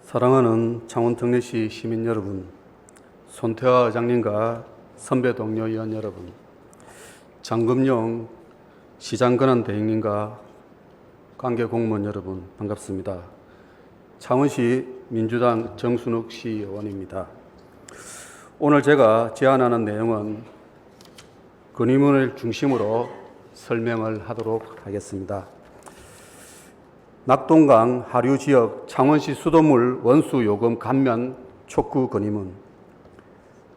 사랑하는 창원특례시 시민 여러분, 손태화 의장님과 선배 동료 의원 여러분, 장금용 시장권한대행님과 관계 공무원 여러분 반갑습니다. 창원시 민주당 정순욱 시의원입니다. 오늘 제가 제안하는 내용은 건의문을 중심으로 설명을 하도록 하겠습니다. 낙동강 하류 지역 창원시 수돗물 원수 요금 감면 촉구 건의문.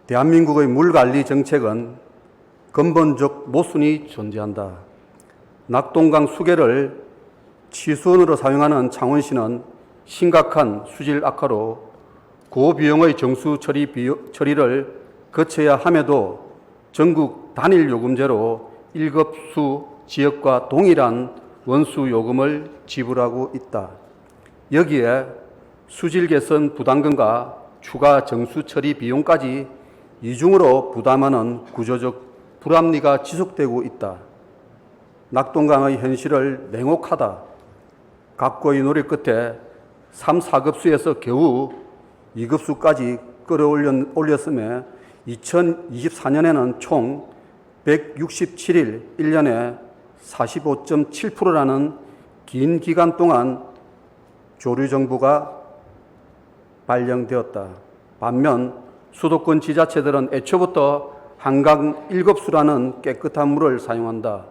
대한민국의 물관리 정책은 근본적 모순이 존재한다. 낙동강 수계를 치수원으로 사용하는 창원시는 심각한 수질 악화로 고비용의 정수 처리를 거쳐야 함에도 전국 단일 요금제로 1급수 지역과 동일한 원수 요금을 지불하고 있다. 여기에 수질 개선 부담금과 추가 정수 처리 비용까지 이중으로 부담하는 구조적 불합리가 지속되고 있다. 낙동강의 현실을 냉혹하다. 각고의 노력 끝에 3, 4급수에서 겨우 2급수까지 끌어올렸음에 2024년에는 총 167일, 1년에 45.7%라는 긴 기간 동안 조류정부가 발령되었다. 반면 수도권 지자체들은 애초부터 한강 1급수라는 깨끗한 물을 사용한다.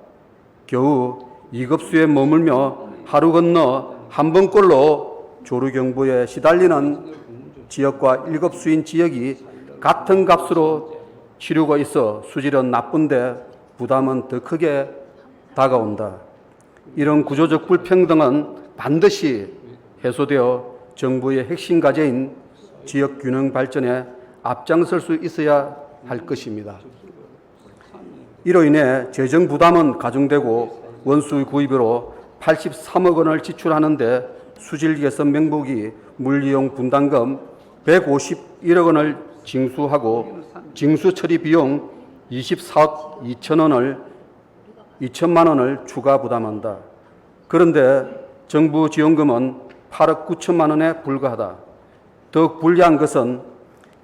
겨우 2급수에 머물며 하루 건너 한 번꼴로 조류경보에 시달리는 지역과 1급수인 지역이 같은 값으로 치르고 있어 수질은 나쁜데 부담은 더 크게 다가온다. 이런 구조적 불평등은 반드시 해소되어 정부의 핵심 과제인 지역균형 발전에 앞장설 수 있어야 할 것입니다. 이로 인해 재정 부담은 가중되고 원수 구입으로 83억 원을 지출하는데 수질 개선 명목이 물이용 분담금 151억 원을 징수하고 징수 처리 비용 24억 2천만 원을 추가 부담한다. 그런데 정부 지원금은 8억 9천만 원에 불과하다. 더욱 불리한 것은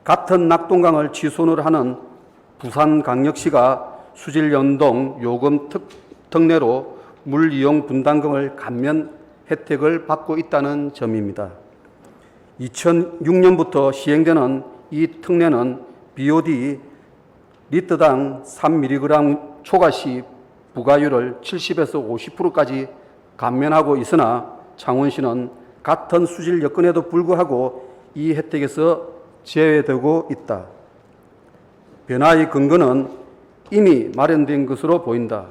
같은 낙동강을 치수원으로 하는 부산광역시가 수질연동 요금 특례로 물이용 분담금을 감면 혜택을 받고 있다는 점입니다. 2006년부터 시행되는 이 특례는 BOD 리터당 3mg 초과시 부가율을 70에서 50%까지 감면하고 있으나 창원시는 같은 수질 여건에도 불구하고 이 혜택에서 제외되고 있다. 변화의 근거는 이미 마련된 것으로 보인다.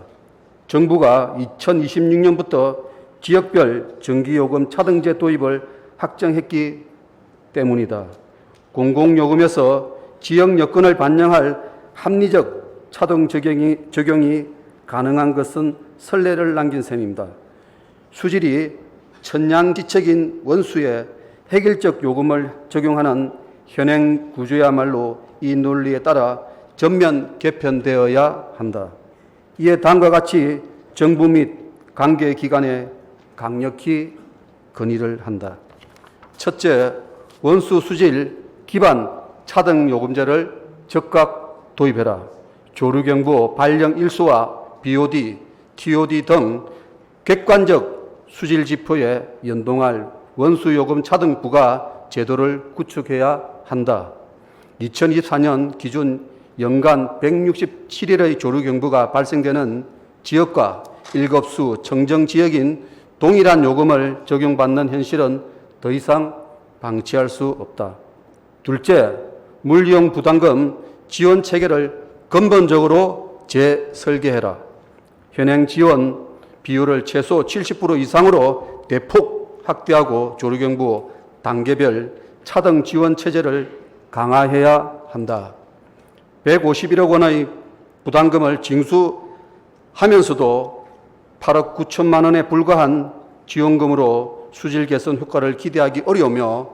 정부가 2026년부터 지역별 전기요금 차등제 도입을 확정했기 때문이다. 공공요금에서 지역 여건을 반영할 합리적 차등 적용이 가능한 것은 선례를 남긴 셈입니다. 수질이 천냥지책인 원수에 획일적 요금을 적용하는 현행 구조야말로 이 논리에 따라 전면 개편되어야 한다. 이에 다음과 같이 정부 및 관계기관에 강력히 건의를 한다. 첫째, 원수 수질 기반 차등 요금제를 즉각 도입해라. 조류경보 발령 일수와 BOD, TOD 등 객관적 수질 지표에 연동할 원수요금 차등 부과 제도를 구축해야 한다. 2024년 기준 연간 167일의 조류경보가 발생되는 지역과 1급수 청정지역인 동일한 요금을 적용받는 현실은 더 이상 방치할 수 없다. 둘째, 물이용 부담금 지원 체계를 근본적으로 재설계해라. 현행 지원 비율을 최소 70% 이상으로 대폭 확대하고 조류경보 단계별 차등 지원 체제를 강화해야 한다. 151억 원의 부담금을 징수하면서도 8억 9천만 원에 불과한 지원금으로 수질 개선 효과를 기대하기 어려우며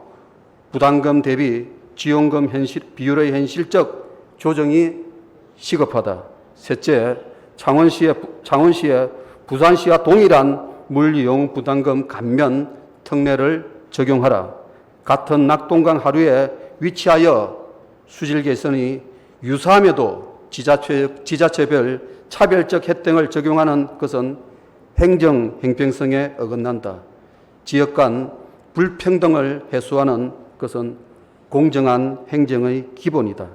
부담금 대비 지원금 비율의 현실적 조정이 시급하다. 셋째, 창원시에 부산시와 동일한 물이용 부담금 감면 특례를 적용하라. 같은 낙동강 하류에 위치하여 수질 개선이 유사함에도 지자체별 차별적 혜택을 적용하는 것은 행정 형평성에 어긋난다. 지역 간 불평등을 해소하는 것은 공정한 행정의 기본이다.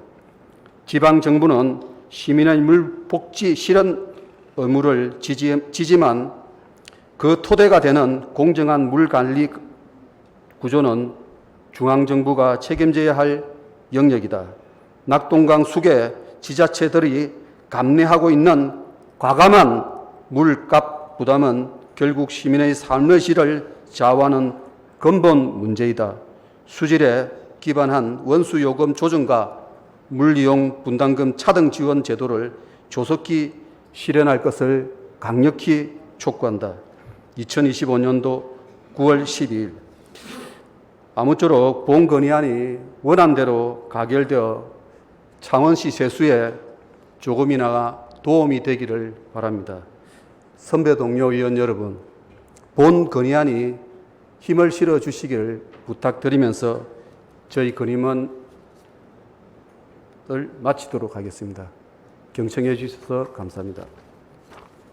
지방정부는 시민의 물 복지 실현 의무를 지지만 그 토대가 되는 공정한 물 관리 구조는 중앙정부가 책임져야 할 영역이다. 낙동강 수계 지자체들이 감내하고 있는 과감한 물값 부담은 결국 시민의 삶의 질을 좌우하는 근본 문제이다. 수질에 기반한 원수요금 조정과 물이용 분담금 차등 지원 제도를 조속히 실현할 것을 강력히 촉구한다. 2025년도 9월 12일 아무쪼록 본 건의안이 원안대로 가결되어 창원시 세수에 조금이나마 도움이 되기를 바랍니다. 선배 동료 의원 여러분, 본 건의안이 힘을 실어 주시기를 부탁드리면서 저희 건의문을 마치도록 하겠습니다. 경청해 주셔서 감사합니다.